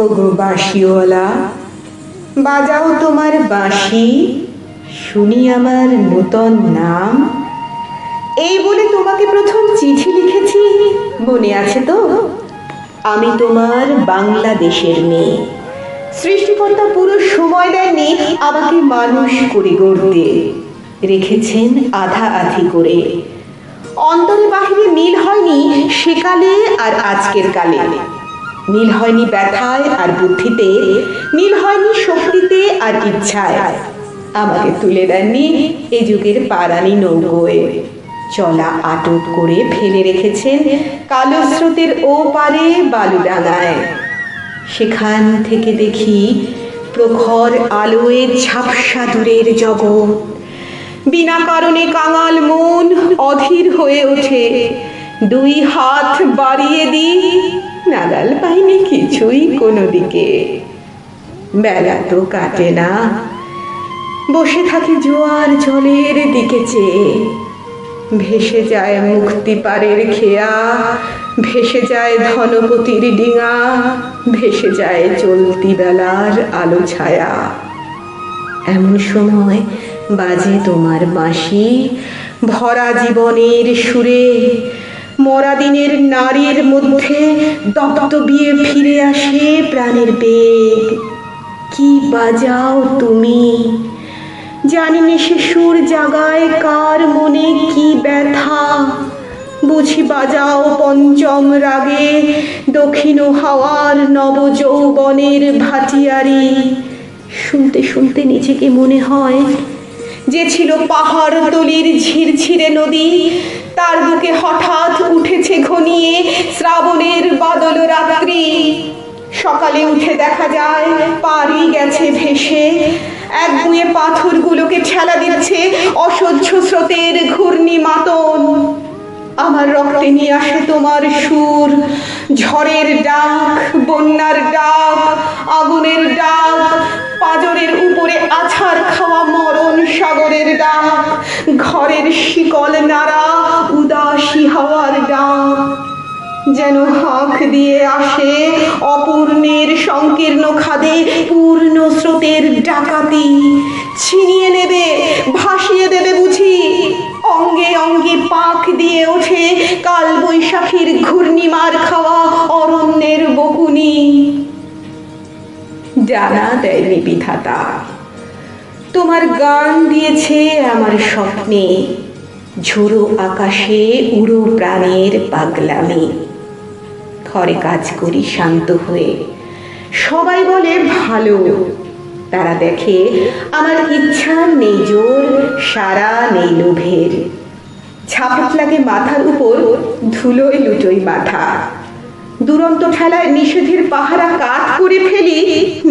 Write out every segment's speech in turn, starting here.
ওগো বাঁশিওয়ালা, বাজাও তোমার বাঁশি, শুনি আমার নূতন নাম। এই বলে তোমাকে প্রথম চিঠি লিখেছি, মনে আছে তো? আমি তোমার বাংলাদেশের মেয়ে। সৃষ্টিকর্তা পুরো সময় দেননি আমাকে মানুষ করে গড়তে, রেখেছেন আধা আধি করে। অন্তরে বাহিরে মিল হয়নি সেকালে আর আজকের কালে, মিল হয়নি ব্যথায় আর বুদ্ধিতে, মিল হয়নি শক্তিতে আর ইচ্ছায়। আমাকে তুলে দেননি এ যুগের পারানি নৌকোয়, চলা আটক করে ফেলে রেখেছেন কালো স্রোতের ও পারে বালুডাঙায়। সেখান থেকে দেখি প্রখর আলোয় ঝাপসা দূরের জগৎ। বিনা কারণে কাঙাল মন অধীর হয়ে ওঠে, দুই হাত বাড়িয়ে দিই, নাগাল পাইনি কিছুই কোনো দিকে। বেলা তো কাটে না, বসে থাকি জোয়ার জলের দিকে চেয়ে। ভেসে যায় মুক্তি পারের খেয়া, ভেসে যায় ধনপতির ডিঙা, ভেসে যায় চলতি বেলার আলো ছায়া। এমন সময় বাজে তোমার বাঁশি, ভরা জীবনের সুরে। মরা দিনের নারীর মধ্যে দপ্তবিয়ে ফিরে আসে প্রাণের বেগ। কি বাজাও তুমি, জানি না সে সুর জাগায় কার মনে কি ব্যথা। বুঝি বাজাও পঞ্চম রাগে দক্ষিণ হাওয়ার নব যৌবনের ভাটিয়ারি। শুনতে শুনতে নিজেকে মনে হয় যে ছিল পাহাড় তলির ঝিরঝিরে নদী, তার বুকে হঠাৎ উঠেছে ঘনিয়ে শ্রাবণের বাদল রাত্রি। সকালে উঠে দেখা যায় পারি গেছে ভেসে, এক বুয়ে পাথরগুলোকে ঠেলা দিচ্ছে অসহ্য স্রোতের ঘূর্ণি মাতন। আমার রক্তে নিয়ে আসে তোমার সুর, ঝড়ের ডাক, বন্যার ডাক, আগুনের ডাক, পাঁজরের উপরে আছাড় খাওয়া মরণ সাগরের ডাক, ঘরের শিকল নাড়া উদাসী হাওয়ার ডাক। যেন হাঁক দিয়ে আসে অপূর্ণের সংকীর্ণ খাদে পূর্ণ স্রোতের ডাকাতি। ছিনিয়ে নেবে, ভাসিয়ে দেবে বুঝি। অঙ্গে অঙ্গে পাক দিয়ে ওঠে কাল বৈশাখীর ঘূর্ণিমার খাওয়া অরণ্যের বকুনি। জানা দেয়নি বিধাতা, তোমার গান দিয়েছে আমার স্বপ্নে, ঝোড়ো আকাশে উড়ো প্রাণের পাগলামি। ঘরে কাজ করি শান্ত হয়ে, সবাই বলে ভালো। তারা দেখে আমার ইচ্ছা নেই জোর, সারা নেই লোভের। ঝাপট লাগে মাথার উপর, ধুলোয় লুটোই মাথা। দুরন্ত ঠেলায় নিষেধের পাহারা কাট করে ফেলি,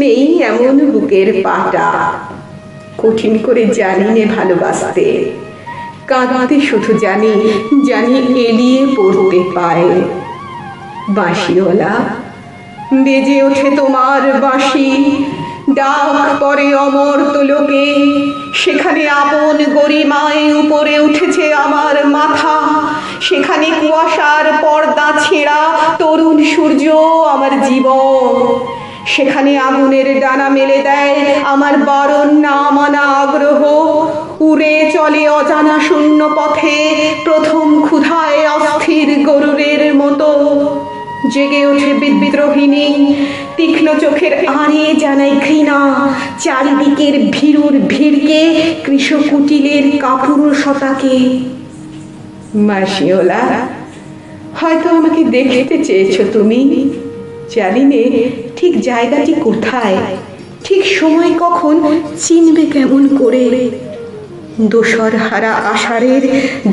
নেই এমন বুকের পাটা। কঠিন করে জানি নে ভালোবাসতে, কাঁদতে শুধু জানি, জানি এলিয়ে পড়তে পায়। বাঁশিওয়ালা, বেজে ওঠে তোমার বাঁশি, ডাক পরে অমর্ত লোকে। সেখানে আপন গরিমায় উপরে উঠেছে আমার মাথা, সেখানে কুয়াশার পর্দা ছেঁড়া তরুণ সূর্য আমার জীবন। সেখানে আগুনের ডানা মেলে দেয় আমার বারণ না মানা আগ্রহ। উড়ে চলে অজানা শূন্য পথে প্রথম ক্ষুধায় অস্থির গরুরের মতো। জেগে ওঠে বিদ্রোহিণী, তীক্ষ্ণ চোখের আড়ে জানাই ঘৃণা চারিদিকের ভীরুর ভিড়কে, কৃষকুটিলের কাপুরুষতাকে। মাসিওলা, হয়তো আমাকে দেখতে চেয়েছো তুমি, জানি নে ঠিক জায়গাটি কোথায়, ঠিক সময় কখন, চিনবে কেমন করে। দোসর হারা আষাঢ়ের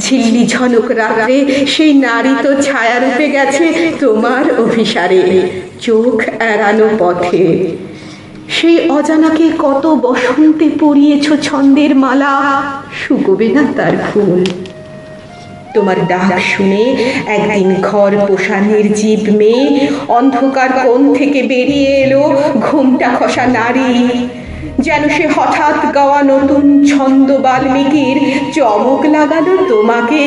ঝিল্লি ঝনক রাত্রে সেই নারী তো ছায়া রূপে গেছে তোমার অভিসারে, চোখ এড়ানো পথে। সেই অজানাকে কত বসন্তে পরিয়েছ ছন্দের মালা, শুকোবে না তার ফুল। তোমার ডাক শুনে একদিন ঘর পোষা নির্জীব মেয়ে অন্ধকার কোণ থেকে বেরিয়ে এলো ঘোমটা খসা নারী। যেন সে হঠাৎ গাওয়া নতুন ছন্দ বাল্মীকির চমক লাগালো তোমাকে।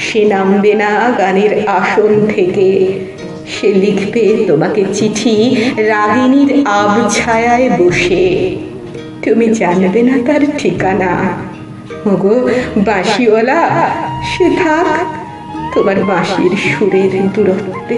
সে নামবে না গানের আসন থেকে, সে লিখবে তোমাকে চিঠি রাগিনীর আবছায়ায় বসে, তুমি জানবে না তার ঠিকানা। ওগো বাঁশিওয়ালা, সে থাক তোমার বাঁশির সুরের দূরত্বে।